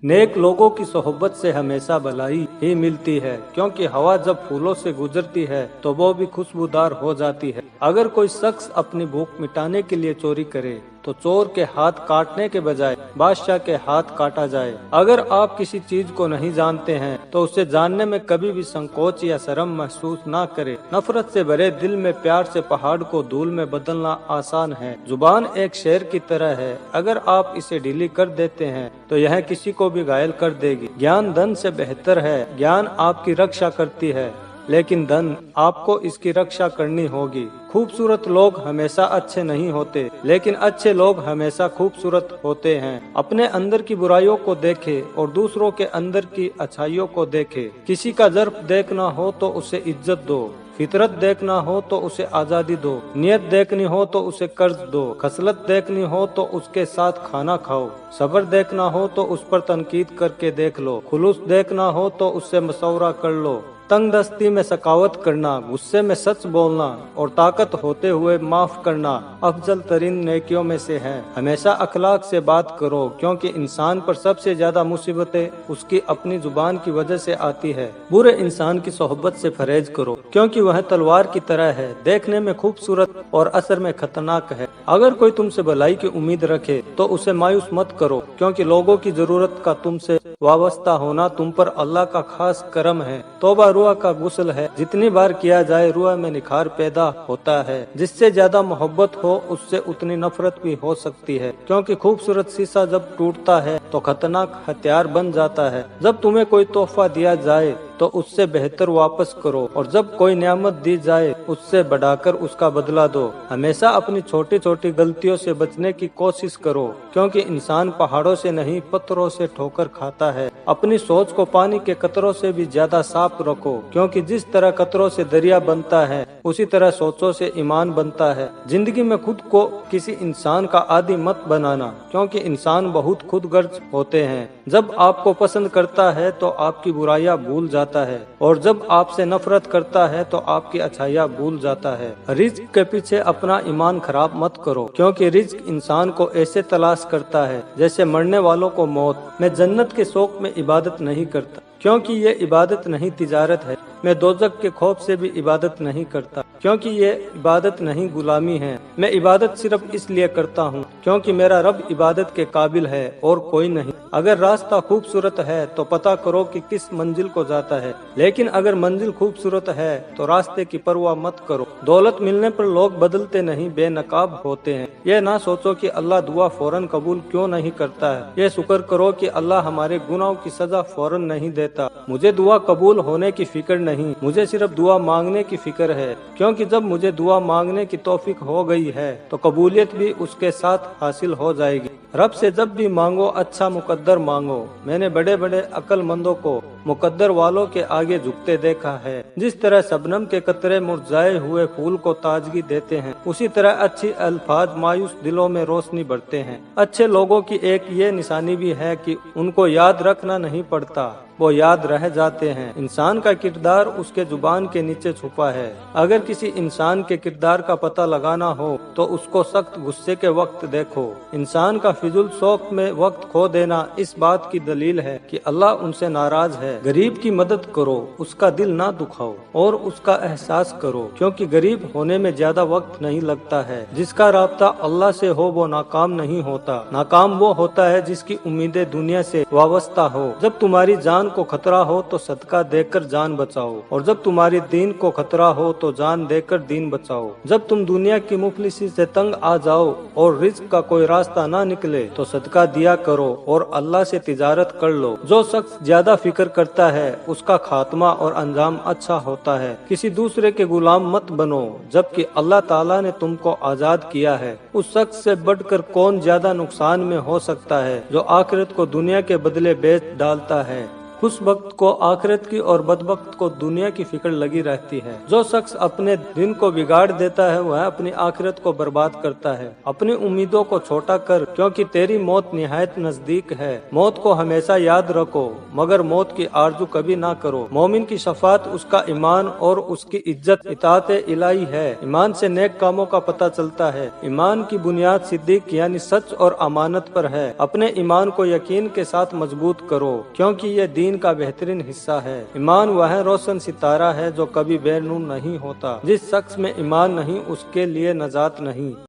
नेक लोगों की सोहबत से हमेशा भलाई ही मिलती है, क्योंकि हवा जब फूलों से गुजरती है तो वो भी खुशबूदार हो जाती है। अगर कोई शख्स अपनी भूख मिटाने के लिए चोरी करे तो चोर के हाथ काटने के बजाय बादशाह के हाथ काटा जाए। अगर आप किसी चीज को नहीं जानते हैं तो उसे जानने में कभी भी संकोच या शर्म महसूस ना करें। नफरत से भरे दिल में प्यार से पहाड़ को धूल में बदलना आसान है। जुबान एक शेर की तरह है, अगर आप इसे ढीली कर देते हैं तो यह किसी को भी घायल कर देगी। ज्ञान धन से बेहतर है। ज्ञान आपकी रक्षा करती है, लेकिन धन आपको इसकी रक्षा करनी होगी। खूबसूरत लोग हमेशा अच्छे नहीं होते, लेकिन अच्छे लोग हमेशा खूबसूरत होते हैं। अपने अंदर की बुराइयों को देखे और दूसरों के अंदर की अच्छाइयों को देखे। किसी का ज़र्फ देखना हो तो उसे इज्जत दो, फितरत देखना हो तो उसे आजादी दो, नियत देखनी हो तो उसे कर्ज दो, खसलत देखनी हो तो उसके साथ खाना खाओ, सब्र देखना हो तो उस पर तनकीद करके देख लो, खुलूस देखना हो तो उससे मशवरा कर लो। तंग दस्ती में सकावत करना, गुस्से में सच बोलना और ताकत होते हुए माफ करना अफजल तरीन नेकियों में से है। हमेशा अखलाक से बात करो, क्योंकि इंसान पर सबसे ज्यादा मुसीबतें उसकी अपनी जुबान की वजह से आती है। बुरे इंसान की सोहबत से परहेज करो, क्योंकि वह तलवार की तरह है, देखने में खूबसूरत और असर में खतरनाक है। अगर कोई तुमसे भलाई की उम्मीद रखे तो उसे मायूस मत करो, क्योंकि लोगों की जरूरत का तुमसे वाबस्ता होना तुम पर अल्लाह का खास करम है। तौबा रुआ का गुस्ल है, जितनी बार किया जाए रुआ में निखार पैदा होता है। जिससे ज्यादा मोहब्बत हो उससे उतनी नफरत भी हो सकती है, क्योंकि खूबसूरत शीशा जब टूटता है तो खतरनाक हथियार बन जाता है। जब तुम्हें कोई तोहफा दिया जाए तो उससे बेहतर वापस करो, और जब कोई नियामत दी जाए उससे बढ़ाकर उसका बदला दो। हमेशा अपनी छोटी छोटी गलतियों से बचने की कोशिश करो, क्योंकि इंसान पहाड़ों से नहीं पत्थरों से ठोकर खाता है। अपनी सोच को पानी के कतरों से भी ज्यादा साफ रखो, क्योंकि जिस तरह कतरों से दरिया बनता है उसी तरह सोचों से ईमान बनता है। जिंदगी में खुद को किसी इंसान का आदी मत बनाना, क्योंकि इंसान बहुत खुदगर्ज होते हैं। जब आपको पसंद करता है तो आपकी बुराइयां भूल जाता है, और जब आपसे नफरत करता है तो आपकी अच्छाइयां भूल जाता है। रिज्क के पीछे अपना ईमान खराब मत करो, क्योंकि रिज्क इंसान को ऐसे तलाश करता है जैसे मरने वालों को मौत। मैं जन्नत के शौक में इबादत नहीं करता, क्योंकि ये इबादत नहीं तिजारत है। मैं दोजख के खौफ से भी इबादत नहीं करता, क्योंकि ये इबादत नहीं गुलामी है। मैं इबादत सिर्फ इसलिए करता हूँ क्योंकि मेरा रब इबादत के काबिल है और कोई नहीं। अगर रास्ता खूबसूरत है तो पता करो कि किस मंजिल को जाता है, लेकिन अगर मंजिल खूबसूरत है तो रास्ते की परवाह मत करो। दौलत मिलने पर लोग बदलते नहीं, बेनकाब होते हैं। ये ना सोचो कि अल्लाह दुआ फौरन कबूल क्यों नहीं करता है। ये शुक्र करो कि अल्लाह हमारे गुनाहों की सजा फौरन नहीं देता। मुझे दुआ कबूल होने की फिक्र नहीं, मुझे सिर्फ दुआ मांगने की फिक्र है, क्योंकि जब मुझे दुआ मांगने की तौफीक हो गई है तो कबूलियत भी उसके साथ हासिल हो जाएगी। रब से जब भी मांगो अच्छा मुकद्दर मांगो। मैंने बड़े बड़े अक्लमंदों को मुकद्दर वालों के आगे झुकते देखा है। जिस तरह शबनम के कतरे मुरझाए हुए फूल को ताजगी देते हैं, उसी तरह अच्छी अल्फाज मायूस दिलों में रोशनी भरते हैं। अच्छे लोगों की एक ये निशानी भी है कि उनको याद रखना नहीं पड़ता, वो याद रह जाते हैं। इंसान का किरदार उसके जुबान के नीचे छुपा है। अगर किसी इंसान के किरदार का पता लगाना हो तो उसको सख्त गुस्से के वक्त देखो। इंसान का फिजुल शौक में वक्त खो देना इस बात की दलील है कि अल्लाह उनसे नाराज है। गरीब की मदद करो, उसका दिल ना दुखाओ और उसका एहसास करो, क्योंकि गरीब होने में ज्यादा वक्त नहीं लगता है। जिसका राब्ता अल्लाह से हो वो नाकाम नहीं होता। नाकाम वो होता है जिसकी उम्मीदें दुनिया से वाबस्ता हो। जब तुम्हारी जान को खतरा हो तो सदका देकर जान बचाओ, और जब तुम्हारी दीन को खतरा हो तो जान देकर दीन बचाओ। जब तुम दुनिया की मुफलिसी से तंग आ जाओ और रिज्क का कोई रास्ता ना निकले तो सदका दिया करो और अल्लाह से तिजारत कर लो। जो शख्स ज्यादा फिक्र करता है उसका खात्मा और अंजाम अच्छा होता है। किसी दूसरे के गुलाम मत बनो, जबकि अल्लाह ताला ने तुमको आजाद किया है। उस शख्स से बढ़कर कौन ज्यादा नुकसान में हो सकता है जो आखिरत को दुनिया के बदले बेच डालता है। खुशबख्त को आखिरत की और बदबख्त को दुनिया की फिक्र लगी रहती है। जो शख्स अपने दिन को बिगाड़ देता है वह अपनी आखिरत को बर्बाद करता है। अपनी उम्मीदों को छोटा कर, क्योंकि तेरी मौत निहायत नजदीक है। मौत को हमेशा याद रखो, मगर मौत की आरजू कभी ना करो। मोमिन की शफात उसका ईमान और उसकी इज्जत इताअत इलाही है। ईमान से नेक कामों का पता चलता है। ईमान की बुनियाद सिद्दीक यानी सच और अमानत पर है। अपने ईमान को यकीन के साथ मजबूत करो, क्योंकि यह दीन का बेहतरीन हिस्सा है। ईमान वह रोशन सितारा है जो कभी बेनूर नहीं होता। जिस शख्स में ईमान नहीं उसके लिए नजात नहीं।